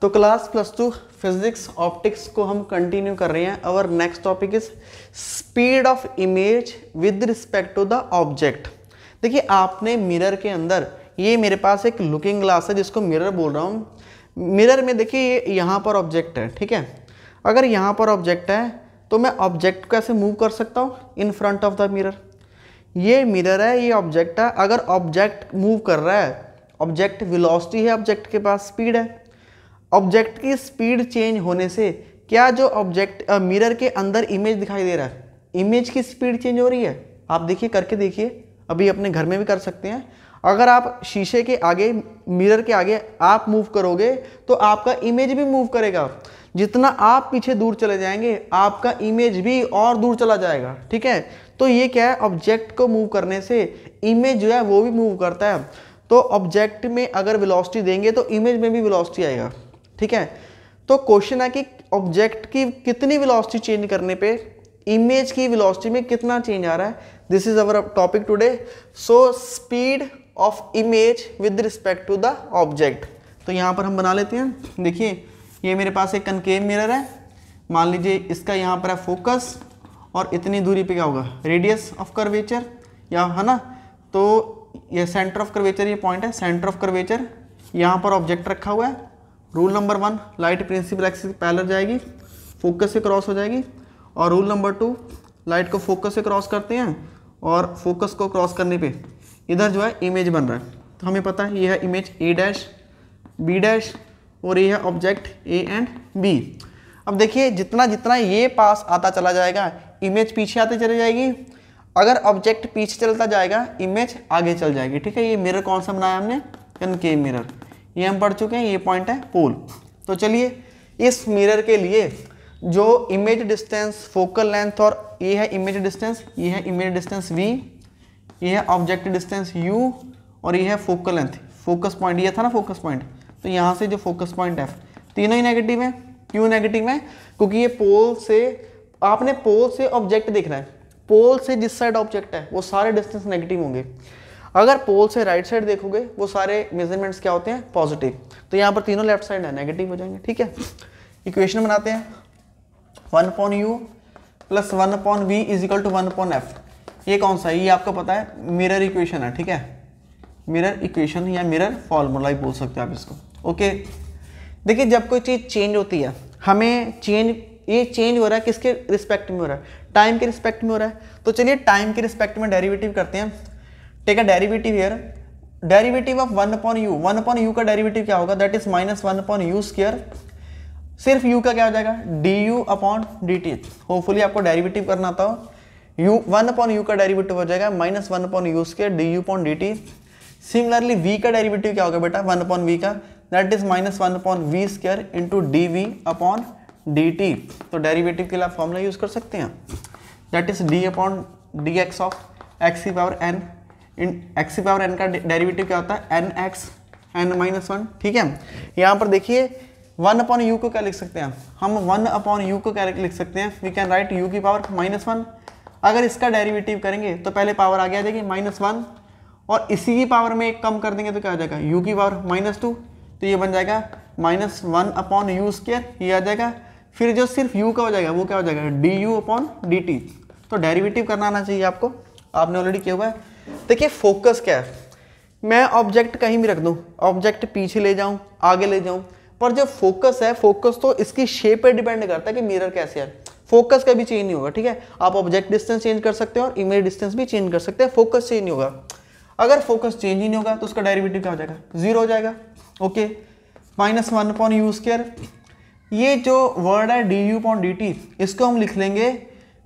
तो class plus two physics optics को हम कंटिन्यू कर रहे हैं। Our next topic is speed of image with respect to the object. देखिए आपने मिरर के अंदर, ये मेरे पास एक लुकिंग ग्लास है जिसको मिरर बोल रहा हूँ। मिरर में देखिए ये यहाँ पर ऑब्जेक्ट है, ठीक है। अगर यहाँ पर ऑब्जेक्ट है तो मैं ऑब्जेक्ट को कैसे मूव कर सकता हूँ in front of the mirror. ये मिरर है, ये ऑब्जेक्ट है। अगर ऑब्जेक्ट मूव कर रहा है, ऑब्जेक्ट वेलोसिटी है, ऑब्जेक्ट के पास स्पीड है। ऑब्जेक्ट की स्पीड चेंज होने से क्या जो ऑब्जेक्ट मिरर के अंदर इमेज दिखाई दे रहा है, इमेज की स्पीड चेंज हो रही है। आप देखिए, करके देखिए, अभी अपने घर में भी कर सकते हैं। अगर आप शीशे के आगे, मिरर के आगे आप मूव करोगे तो आपका इमेज भी मूव करेगा। जितना आप पीछे दूर चले जाएंगे आपका इमेज भी और दूर चला जाएगा, ठीक है। तो ये क्या है, ऑब्जेक्ट को मूव करने से इमेज जो है वो भी मूव करता है। तो ऑब्जेक्ट में अगर वेलोसिटी देंगे तो इमेज में भी वेलोसिटी आएगा, ठीक है। तो क्वेश्चन है कि ऑब्जेक्ट की कितनी वेलोसिटी चेंज करने पे इमेज की वेलोसिटी में कितना चेंज आ रहा है। This is our topic today. So speed of image with respect to the object. तो यहाँ पर हम बना लेते हैं। देखिए ये मेरे पास एक कनकेव मिरर है। मान लीजिए इसका यहाँ पर है फोकस और इतनी दूरी पे क्या होगा, रेडियस ऑफ कर्वेचर, या है ना। तो ये सेंटर ऑफ कर्वेचर, ये पॉइंट है सेंटर ऑफ कर्वेचर। यहाँ पर ऑब्जेक्ट रखा हुआ है। Rule number 1, light principal axis parallel जाएगी, फोकस से क्रॉस हो जाएगी। और रूल नंबर 2, लाइट को फोकस से क्रॉस करते हैं और फोकस को क्रॉस करने पे इधर जो है इमेज बन रहा है। तो हमें पता है ये है image A dash B dash और ये है ऑब्जेक्ट ए एंड बी। अब देखिए जितना जितना ये पास आता चला जाएगा इमेज पीछे आते चली जाएगी। अगर ऑब्जेक्ट पीछे चलता जाएगा इमेज आगे चल जाएगी, ठीक है। ये मिरर कौन सा बनाया हमने, कनकेव मिरर। ये हम पढ़ चुके हैं, ये पॉइंट है पोल। तो चलिए इस मिरर के लिए जो इमेज डिस्टेंस, फोकल लेंथ, और ये है इमेज डिस्टेंस, ये है इमेज डिस्टेंस v, ये है ऑब्जेक्ट डिस्टेंस u, और ये है फोकल लेंथ, फोकस पॉइंट, ये था ना फोकस पॉइंट। तो यहाँ से जो फोकस पॉइंट f, तीनों ही नेगेटिव है। क्यों नेगेटिव है, क्योंकि ये पोल से, आपने पोल से ऑब्जेक्ट देखना है। पोल से जिस साइड ऑब्जेक्ट है वो सारे डिस्टेंस नेगेटिव होंगे। अगर पोल से राइट साइड देखोगे वो सारे मेजरमेंट्स क्या होते हैं, पॉजिटिव। तो यहाँ पर तीनों लेफ्ट साइड है, नेगेटिव हो जाएंगे, ठीक है। इक्वेशन बनाते हैं, 1/u plus 1/v is equal to 1/f। ये कौन सा है, ये आपको पता है मिरर इक्वेशन है, ठीक है। मिरर इक्वेशन या मिरर फॉर्मूला ही बोल सकते हैं आप इसको, ओके। देखिए जब कोई चीज़ चेंज होती है, हमें चेंज, ये चेंज हो रहा है किसके रिस्पेक्ट में हो रहा है, टाइम के रिस्पेक्ट में हो रहा है। तो चलिए टाइम के रिस्पेक्ट में डेरिवेटिव करते हैं। Take a derivative here, derivative of 1/u। 1/u का डेरिवेटिव क्या होगा, दैट इज -1/u स्क्वायर। सिर्फ u का क्या हो जाएगा, du/dt। होपफुली आपको डेरिवेटिव करना आता हो। 1/u का डेरिवेटिव हो जाएगा -1/u square du/dt। Similarly v का डेरिवेटिव क्या होगा बेटा, 1/v का, that is -1/v square into dv/dt। तो डेरिवेटिव के लिए आप फॉर्मूला यूज कर सकते हैं, that is d/dx of x की पावर n। x की पावर n का डेरिवेटिव क्या होता है, nx n-1, ठीक है। यहाँ पर देखिए 1/u को क्या लिख सकते हैं हम 1/u को क्या लिख सकते हैं, वी कैन राइट u की पावर -1। अगर इसका डेरिवेटिव करेंगे तो पहले पावर आगे आ जाएगी -1, और इसी की पावर में एक कम कर देंगे तो क्या हो जाएगा, u की पावर -2। तो ये बन जाएगा -1/u स्क्वायर, ये आ जाएगा। फिर जो सिर्फ u का हो जाएगा वो क्या हो जाएगा, du/dt। तो डेरिवेटिव करना आना चाहिए आपको, आपने ऑलरेडी किया हुआ है। देखिए फोकस क्या है, मैं ऑब्जेक्ट कहीं भी रख दूं, ऑब्जेक्ट पीछे ले जाऊं, आगे ले जाऊं, पर जो फोकस है, फोकस तो इसकी शेप पे डिपेंड करता है कि मिरर कैसे है। फोकस कभी चेंज नहीं होगा, ठीक है। आप ऑब्जेक्ट डिस्टेंस चेंज कर सकते हो और इमेज डिस्टेंस भी चेंज कर सकते हैं, फोकस चेंज नहीं होगा। अगर फोकस चेंज ही नहीं होगा तो उसका डेरिवेटिव क्या हो जाएगा, 0 हो जाएगा, ओके। -1/u स्क्वायर, ये जो वर्ड है du/dt, इसको हम लिख लेंगे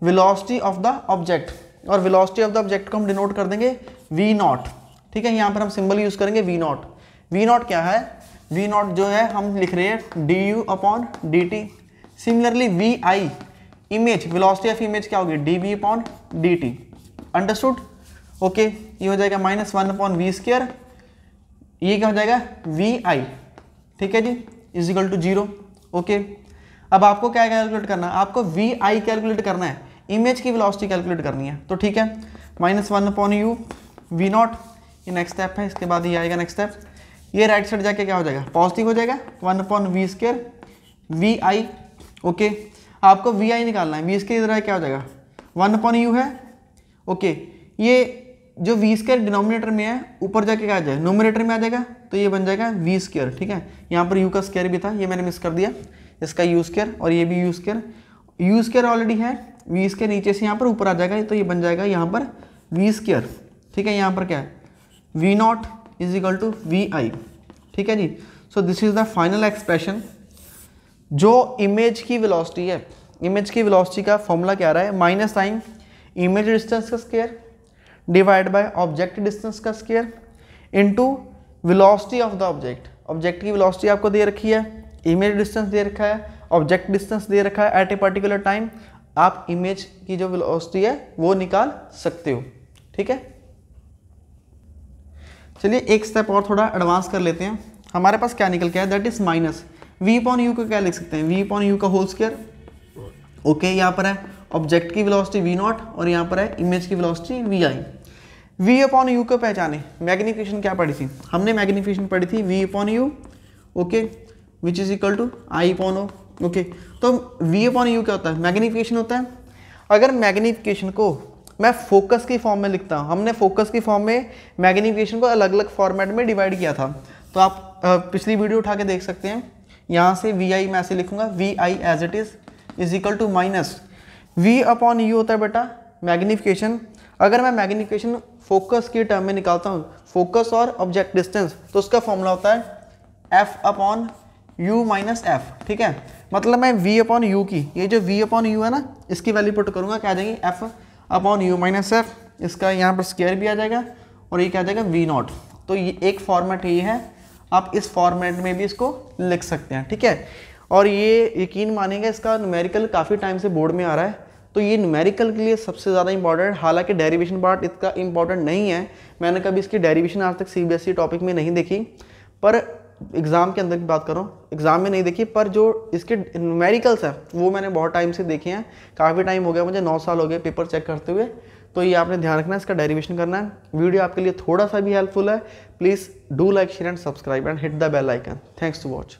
वेलोसिटी ऑफ द ऑब्जेक्ट, और वेलोसिटी ऑफ द ऑब्जेक्ट को हम डिनोट कर देंगे v0, ठीक है। यहाँ पर हम सिंबल यूज करेंगे v0। v0 क्या है, v0 जो है हम लिख रहे हैं du/dt। Similarly vi, image, velocity of image क्या होगी, dv/dt। Understood, okay. ये हो जाएगा -1/v स्क्वायर, ये क्या हो जाएगा vi, ठीक है जी, इज इक्वल टू 0, ओके। अब आपको क्या कैलकुलेट करना है, आपको vi कैलकुलेट करना है, इमेज की वेलोसिटी कैलकुलेट करनी है। तो ठीक है, -1/u v0, ये नेक्स्ट स्टेप है। इसके बाद ये आएगा नेक्स्ट स्टेप, ये राइट साइड जाके क्या हो जाएगा, पॉजिटिव हो जाएगा, 1/v² vi। ओके, आपको vi निकालना है, v² इधर क्या हो जाएगा 1/u है। ओके, ये जो v² डिनोमिनेटर में है ऊपर जाके क्या आ जाएगा, नोमिनेटर में आ जाएगा, तो ये बन जाएगा v²। ठीक है, यहाँ पर u का स्क्वायर भी था, ये मैंने मिस कर दिया, इसका u² और ये भी u² ऑलरेडी है, v² नीचे से यहाँ पर ऊपर आ जाएगा, तो ये बन जाएगा यहाँ पर v²। ठीक है, यहाँ पर क्या है v0 = vi। ठीक है जी। So this is the final expression. जो इमेज की वेलोसिटी है, इमेज की वेलोसिटी का फॉर्मूला क्या रहा है, माइनस साइन इमेज डिस्टेंस का square divide by object distance का square into velocity of the object. Object की वेलोसिटी आपको दे रखी है, इमेज डिस्टेंस दे रखा है, ऑब्जेक्ट डिस्टेंस दे रखा है एट ए पर्टिकुलर टाइम। आप इमेज की जो वेलोसिटी है वो निकाल सकते हो। ठीक है, चलिए एक स्टेप और थोड़ा एडवांस कर लेते हैं। हमारे पास क्या निकल के है, दैट इज माइनस v/u को क्या लिख सकते हैं, v/u का होल स्क्वायर। ओके, यहाँ पर है ऑब्जेक्ट की वेलोसिटी v0 और यहाँ पर है इमेज की वेलोसिटी vi। v/u को पहचाने, मैग्निफिकेशन क्या पढ़ी थी हमने, मैग्निफिकेशन पढ़ी थी v/u। Okay, which is equal to i/o। Okay, तो v/u क्या होता है, मैग्निफिकेशन होता है। अगर मैग्निफिकेशन को मैं फोकस की फॉर्म में लिखता हूँ, हमने फोकस की फॉर्म में मैग्निफिकेशन को अलग अलग फॉर्मेट में डिवाइड किया था, तो आप पिछली वीडियो उठा के देख सकते हैं। यहाँ से vi मैं ऐसे लिखूंगा, vi as it is equal to minus v/u होता है बेटा मैग्निफिकेशन। अगर मैं मैग्निफिकेशन फोकस की टर्म में निकालता हूँ, फोकस और ऑब्जेक्ट डिस्टेंस, तो उसका फॉर्मूला होता है f/u - f। ठीक है, मतलब मैं v/u की, ये जो v/u है ना, इसकी वैल्यू पुट करूंगा, क्या आ जाएगी f/u - f। इसका यहाँ पर स्क्वायर भी आ जाएगा और ये क्या आ जाएगा v0। तो ये एक फॉर्मेट ये है, आप इस फॉर्मेट में भी इसको लिख सकते हैं। ठीक है, और ये यकीन मानेंगे इसका न्यूमेरिकल काफ़ी टाइम से बोर्ड में आ रहा है, तो ये न्यूमेरिकल के लिए सबसे ज़्यादा इंपॉर्टेंट। हालांकि डेरिवेशन पार्ट इसका इंपॉर्टेंट नहीं है, मैंने कभी इसकी डेरिवेशन आज तक सीबीएसई टॉपिक में नहीं देखी, पर एग्ज़ाम के अंदर की बात करूँ, एग्ज़ाम में नहीं देखी, पर जो इसके न्यूमेरिकल्स हैं वो मैंने बहुत टाइम से देखे हैं। काफ़ी टाइम हो गया मुझे, 9 साल हो गए पेपर चेक करते हुए। तो ये आपने ध्यान रखना है, इसका डेरिवेशन करना है। वीडियो आपके लिए थोड़ा सा भी हेल्पफुल है, please do like, share and subscribe and hit the bell icon. Thanks to watch.